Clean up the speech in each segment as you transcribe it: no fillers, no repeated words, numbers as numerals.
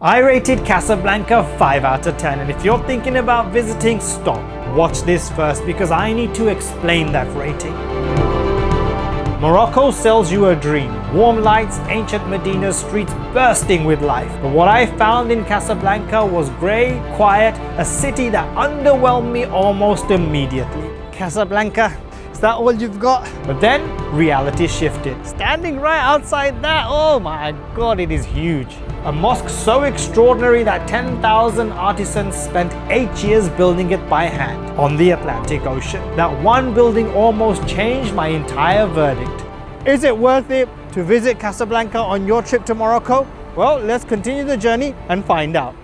I rated Casablanca 5 out of 10, and if you're thinking about visiting, stop. Watch this first because I need to explain that rating. Morocco sells you a dream. Warm lights, ancient medinas, streets bursting with life. But what I found in Casablanca was grey, quiet, a city that underwhelmed me almost immediately. Casablanca, is that all you've got? But then reality shifted. Standing right outside that, oh my god, it is huge. A mosque so extraordinary that 10,000 artisans spent 8 years building it by hand on the Atlantic Ocean. That one building almost changed my entire verdict. Is it worth it to visit Casablanca on your trip to Morocco? Well, let's continue the journey and find out.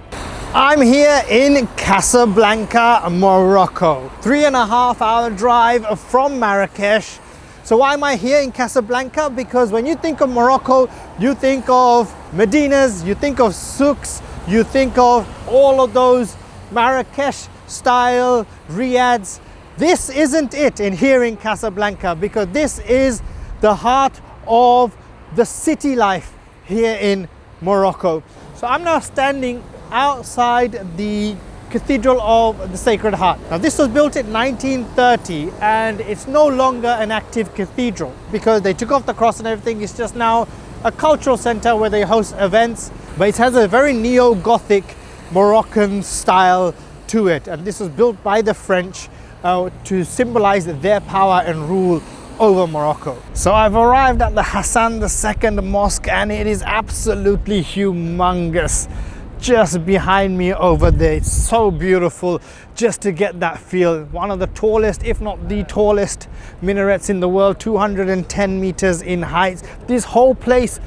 I'm here in Casablanca, Morocco. 3.5 hour drive from Marrakesh. So why am I here in Casablanca? Because when you think of Morocco, you think of medinas, you think of souks, you think of all of those Marrakesh style riads. This isn't it in here in Casablanca, because this is the heart of the city life here in Morocco. So I'm now standing outside the Cathedral of the Sacred Heart. Now this was built in 1930 and it's no longer an active cathedral because they took off the cross and everything. It's just now a cultural center where they host events, but it has a very neo-Gothic Moroccan style to it, and this was built by the French to symbolize their power and rule over Morocco. So I've arrived at the Hassan II Mosque and it is absolutely humongous. Just behind me over there, it's so beautiful just to get that feel. One of the tallest, if not the tallest minarets in the world, 210 meters in height. This whole place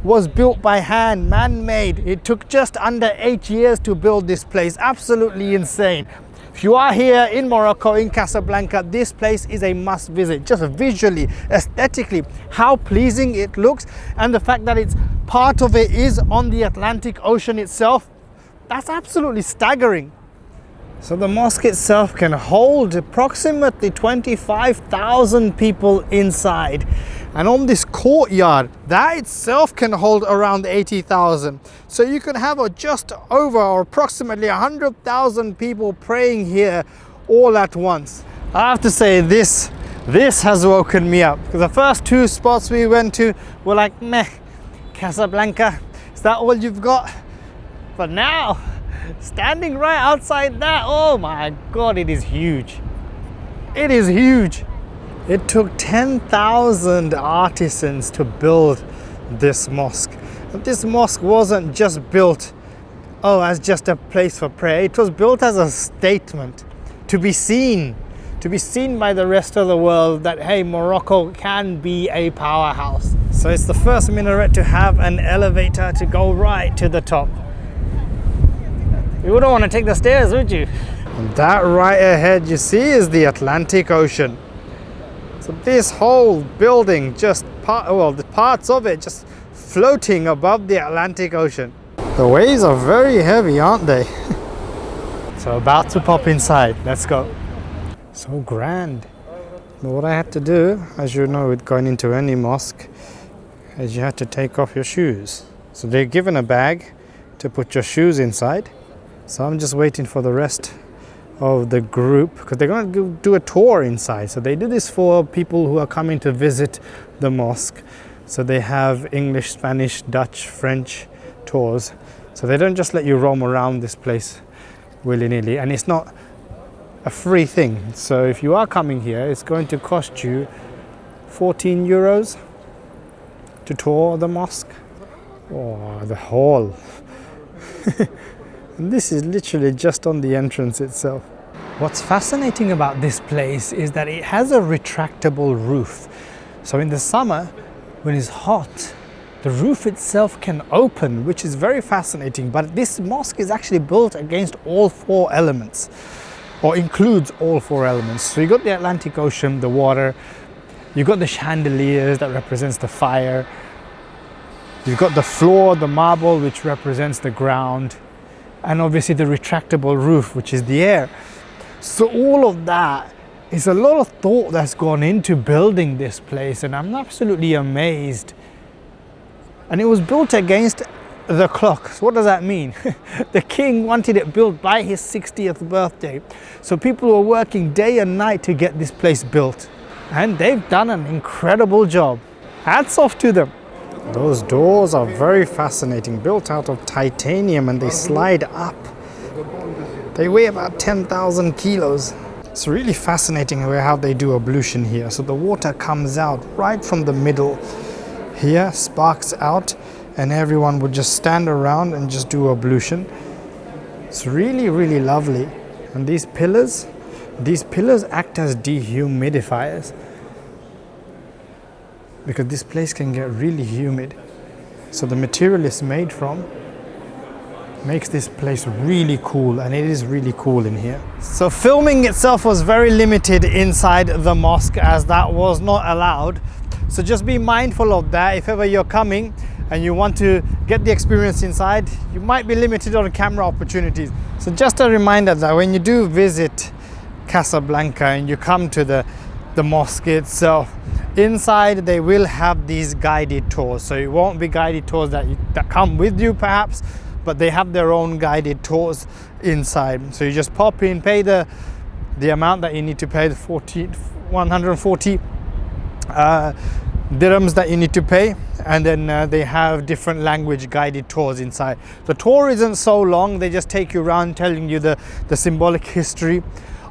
was built by hand, man-made. It took just under 8 years to build this place. Absolutely insane. If you are here in Morocco, in Casablanca, this place is a must visit. Just visually, aesthetically, how pleasing it looks, and the fact that it's part of it is on the Atlantic Ocean itself, that's absolutely staggering. So the mosque itself can hold approximately 25,000 people inside. And on this courtyard, that itself can hold around 80,000. So you can have just over or approximately 100,000 people praying here all at once. I have to say this has woken me up, because the first two spots we went to were like, meh, Casablanca, is that all you've got? But now, standing right outside that, oh my god, it is huge. It is huge. It took 10,000 artisans to build this mosque. And this mosque wasn't just built, as just a place for prayer. It was built as a statement to be seen by the rest of the world that, hey, Morocco can be a powerhouse. So it's the first minaret to have an elevator to go right to the top. You wouldn't want to take the stairs, would you? And that right ahead you see is the Atlantic Ocean. So this whole building, the parts of it just floating above the Atlantic Ocean. The waves are very heavy, aren't they? So about to pop inside, let's go. So grand. But what I had to do, as you know, with going into any mosque, is you had to take off your shoes. So they're given a bag to put your shoes inside. So I'm just waiting for the rest of the group, because they're going to do a tour inside. So they do this for people who are coming to visit the mosque. So they have English, Spanish, Dutch, French tours. So they don't just let you roam around this place willy-nilly, and it's not a free thing. So if you are coming here, it's going to cost you 14 euros to tour the mosque or the hall. And this is literally just on the entrance itself. What's fascinating about this place is that it has a retractable roof. So in the summer, when it's hot, the roof itself can open, which is very fascinating. But this mosque is actually built against all four elements, or includes all four elements. So you got the Atlantic Ocean, the water, you got the chandeliers that represents the fire, you've got the floor, the marble, which represents the ground, and obviously the retractable roof, which is the air. So all of that is a lot of thought that's gone into building this place, and I'm absolutely amazed. And it was built against the clock. So what does that mean? The king wanted it built by his 60th birthday. So people were working day and night to get this place built. And they've done an incredible job. Hats off to them. Those doors are very fascinating, built out of titanium, and they slide up. They weigh about 10,000 kilos. It's really fascinating how they do ablution here. So the water comes out right from the middle here, sparks out, and everyone would just stand around and just do ablution. It's really, really lovely. And these pillars act as dehumidifiers, because this place can get really humid. So the material it's made from makes this place really cool, and it is really cool in here. So filming itself was very limited inside the mosque, as that was not allowed. So just be mindful of that. If ever you're coming and you want to get the experience inside, you might be limited on camera opportunities. So just a reminder that when you do visit Casablanca and you come to the mosque itself, inside they will have these guided tours. So it won't be guided tours that come with you perhaps, but they have their own guided tours inside. So you just pop in, pay the amount that you need to pay, the 140 dirhams that you need to pay, and then they have different language guided tours inside. The tour isn't so long, they just take you around telling you the symbolic history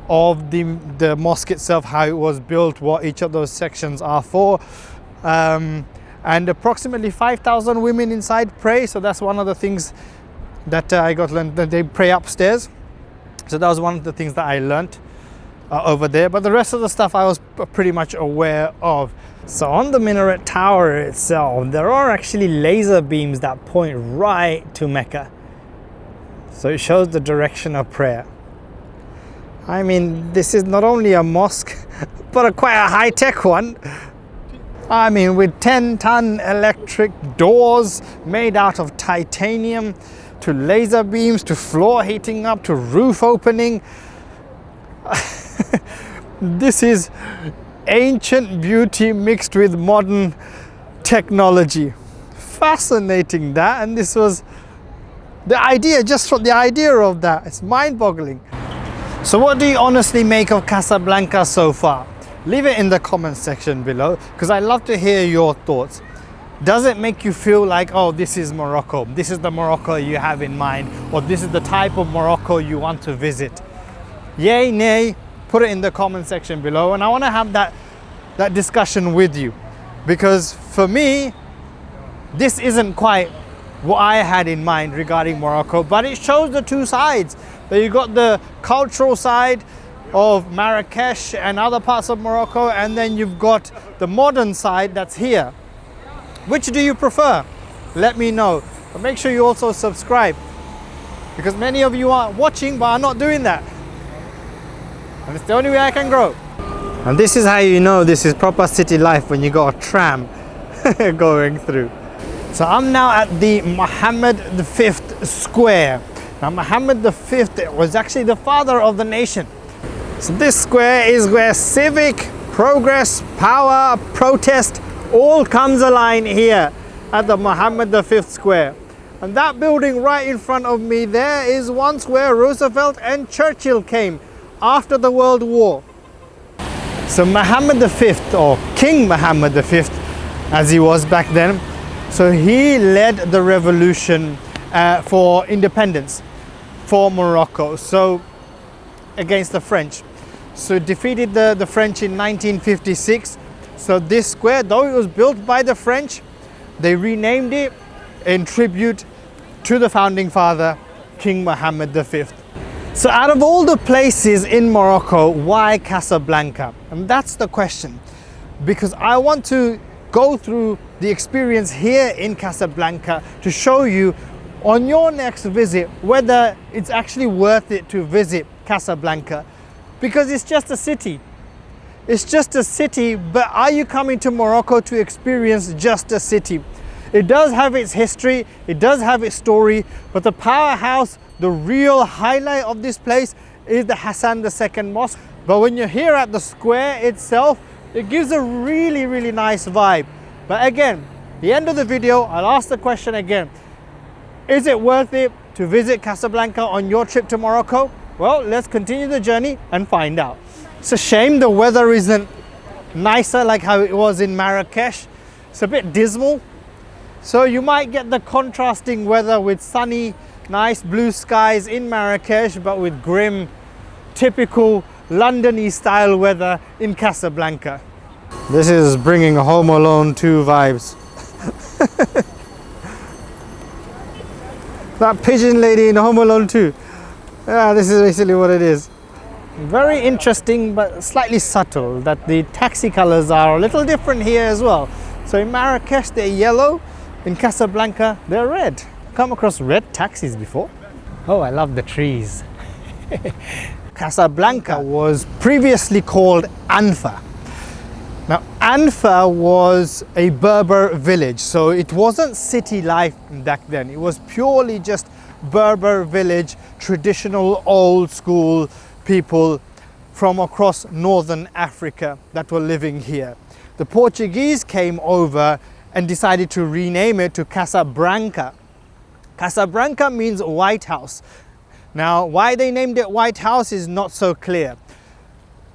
of the mosque itself, how it was built, what each of those sections are for. And approximately 5,000 women inside pray. So that's one of the things that I got learned, that they pray upstairs. So that was one of the things that I learned over there. But the rest of the stuff I was pretty much aware of. So on the minaret tower itself, there are actually laser beams that point right to Mecca. So it shows the direction of prayer. I mean, this is not only a mosque, but quite a high-tech one. I mean, with 10-ton electric doors made out of titanium, to laser beams, to floor heating up, to roof opening. This is ancient beauty mixed with modern technology. Fascinating, that. And this was the idea, just from the idea of that, it's mind-boggling. So what do you honestly make of Casablanca so far? Leave it in the comment section below, because I love to hear your thoughts. Does it make you feel like, oh, this is Morocco, this is the Morocco you have in mind, or this is the type of Morocco you want to visit? Yay, nay, put it in the comment section below, and I want to have that discussion with you, because for me, this isn't quite what I had in mind regarding Morocco, but it shows the two sides. So you got the cultural side of Marrakesh and other parts of Morocco, and then you've got the modern side that's here. Which do you prefer? Let me know. But make sure you also subscribe, because many of you are watching but are not doing that. And it's the only way I can grow. And this is how you know this is proper city life, when you got a tram going through. So I'm now at the Mohammed V Square. Now Mohammed V was actually the father of the nation. So this square is where civic, progress, power, protest all comes aligned here at the Mohammed V Square. And that building right in front of me there is once where Roosevelt and Churchill came after the World War. So Mohammed V, or King Mohammed V as he was back then, so he led the revolution for independence for Morocco, so against the French. So defeated the French in 1956. So this square, though it was built by the French, they renamed it in tribute to the founding father, King Mohammed V. So out of all the places in Morocco, why Casablanca? And that's the question, because I want to go through the experience here in Casablanca to show you on your next visit whether it's actually worth it to visit Casablanca, because it's just a city. It's just a city, but are you coming to Morocco to experience just a city? It does have its history, it does have its story, but the powerhouse, the real highlight of this place is the Hassan II Mosque. But when you're here at the square itself, it gives a really, really nice vibe. But again, the end of the video, I'll ask the question again. Is it worth it to visit Casablanca on your trip to Morocco? Well, let's continue the journey and find out. It's a shame the weather isn't nicer like how it was in Marrakesh. It's a bit dismal. So you might get the contrasting weather with sunny, nice blue skies in Marrakesh, but with grim, typical London-y style weather in Casablanca. This is bringing Home Alone 2 vibes. That pigeon lady in Home Alone 2. Yeah, this is basically what it is. Very interesting, but slightly subtle that the taxi colors are a little different here as well. So in Marrakesh they're yellow, in Casablanca they're red. Come across red taxis before. Oh, I love the trees. Casablanca was previously called Anfa. Now Anfa was a Berber village, so it wasn't city life back then. It was purely just Berber village, traditional old school people from across northern Africa that were living here. The Portuguese came over and decided to rename it to Casablanca. Casablanca means White House. Now, why they named it White House is not so clear.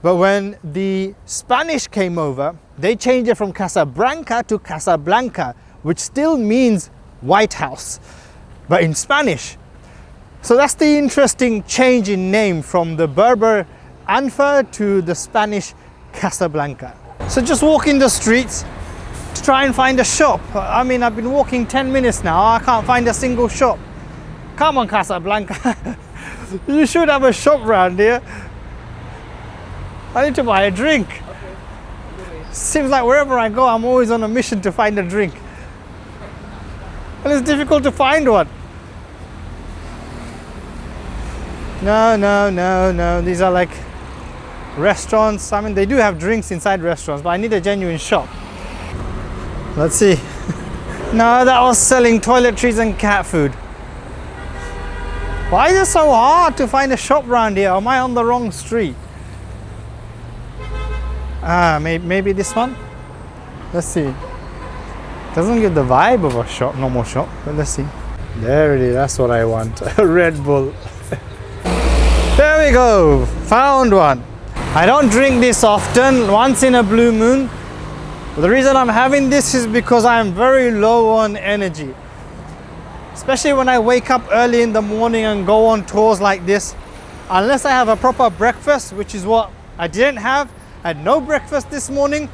But when the Spanish came over, they changed it from Casablanca to Casablanca, which still means White House, but in Spanish. So that's the interesting change in name from the Berber Anfa to the Spanish Casablanca. So just walking the streets to try and find a shop. I mean, I've been walking 10 minutes now. I can't find a single shop. Come on, Casablanca. You should have a shop around here. I need to buy a drink. Seems like wherever I go, I'm always on a mission to find a drink. And it's difficult to find one. No. These are like restaurants. I mean, they do have drinks inside restaurants, but I need a genuine shop. Let's see. No, that was selling toiletries and cat food. Why is it so hard to find a shop around here? Am I on the wrong street? Maybe this one? Let's see. Doesn't give the vibe of a shop, normal shop, but let's see. There it is, that's what I want. A Red Bull. There we go, found one. I don't drink this often, once in a blue moon. But the reason I'm having this is because I'm very low on energy. Especially when I wake up early in the morning and go on tours like this. Unless I have a proper breakfast, which is what I didn't have. I had no breakfast this morning.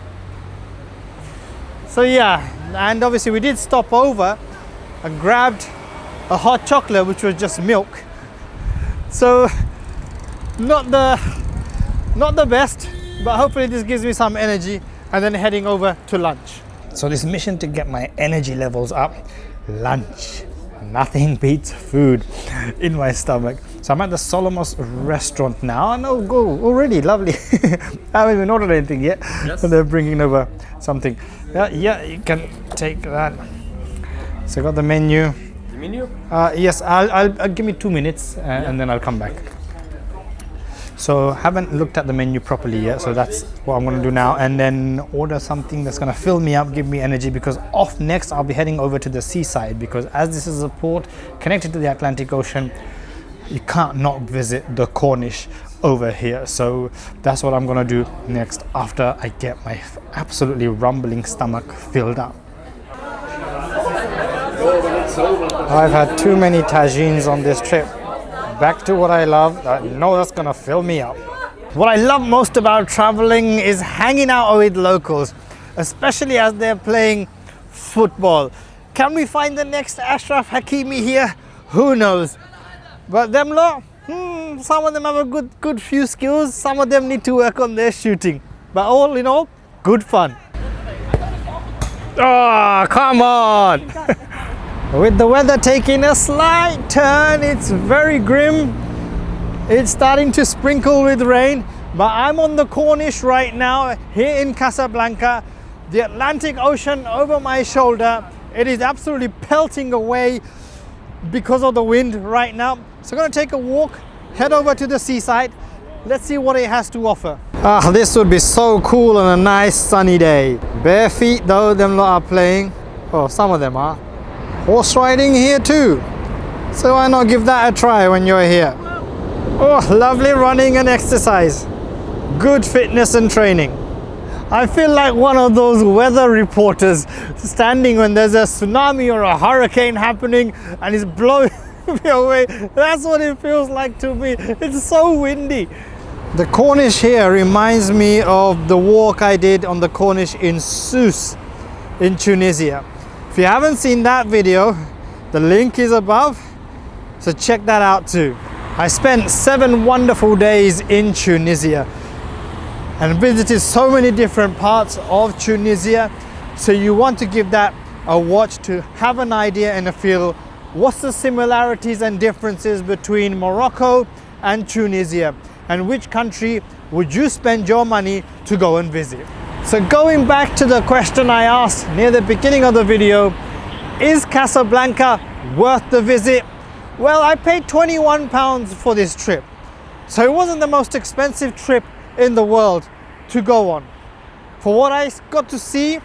So yeah, and obviously we did stop over and grabbed a hot chocolate, which was just milk. So not the best, but hopefully this gives me some energy, and then heading over to lunch. So this mission to get my energy levels up, lunch. Nothing beats food in my stomach. So I'm at the Solomos restaurant now. I know, go already, lovely. I haven't even ordered anything yet. Yes. So they're bringing over something. Yeah, you can take that. So I got the menu. The menu? Yes, I'll give me 2 minutes and then I'll come back. So haven't looked at the menu properly yet, so that's what I'm going to do now, and then order something that's going to fill me up, give me energy, because off next I'll be heading over to the seaside, because as this is a port connected to the Atlantic Ocean, you can't not visit the Corniche over here. So that's what I'm going to do next after I get my absolutely rumbling stomach filled up. I've had too many tagines on this trip. Back to what I love. I know that's gonna fill me up. What I love most about traveling is hanging out with locals, especially as they're playing football. Can we find the next Ashraf Hakimi here? Who knows? But them lot, some of them have a good few skills. Some of them need to work on their shooting. But all in all, good fun. Oh, come on! With the weather taking a slight turn, it's very grim. It's starting to sprinkle with rain, but I'm on the Corniche right now, here in Casablanca. The Atlantic Ocean over my shoulder. It is absolutely pelting away because of the wind right now. So I'm going to take a walk, head over to the seaside. Let's see what it has to offer. This would be so cool on a nice sunny day. Bare feet though, them lot are playing. Oh, some of them are. Horse riding here too. So why not give that a try when you're here? Oh, lovely running and exercise. Good fitness and training. I feel like one of those weather reporters standing when there's a tsunami or a hurricane happening and it's blowing me away. That's what it feels like to me. It's so windy. The Corniche here reminds me of the walk I did on the Corniche in Sousse in Tunisia. If you haven't seen that video, the link is above, so check that out too. I spent 7 wonderful days in Tunisia and visited so many different parts of Tunisia, so you want to give that a watch to have an idea and a feel what's the similarities and differences between Morocco and Tunisia, and which country would you spend your money to go and visit. So going back to the question I asked near the beginning of the video, is Casablanca worth the visit? Well, I paid £21 for this trip, so it wasn't the most expensive trip in the world to go on. For what I got to see,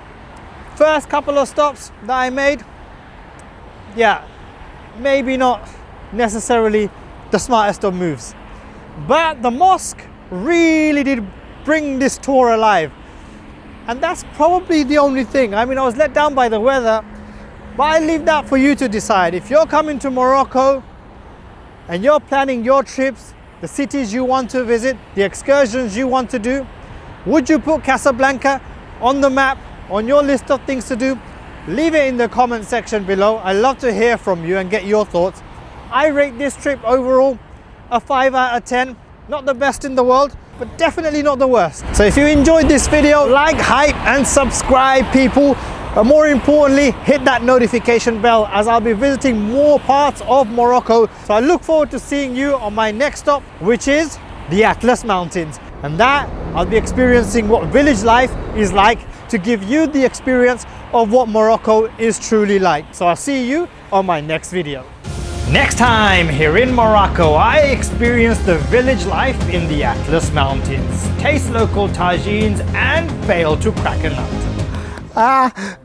first couple of stops that I made, yeah, maybe not necessarily the smartest of moves. But the mosque really did bring this tour alive. And that's probably the only thing. I mean, I was let down by the weather, but I leave that for you to decide. If you're coming to Morocco and you're planning your trips, the cities you want to visit, the excursions you want to do, would you put Casablanca on the map, on your list of things to do? Leave it in the comment section below. I love to hear from you and get your thoughts. I rate this trip overall a 5 out of 10. Not the best in the world, but definitely not the worst. So if you enjoyed this video, like, hype and subscribe, people. But more importantly, hit that notification bell, as I'll be visiting more parts of Morocco. So I look forward to seeing you on my next stop, which is the Atlas Mountains. And that I'll be experiencing what village life is like, to give you the experience of what Morocco is truly like. So I'll see you on my next video. Next time here in Morocco, I experienced the village life in the Atlas Mountains, taste local tagines and fail to crack a nut.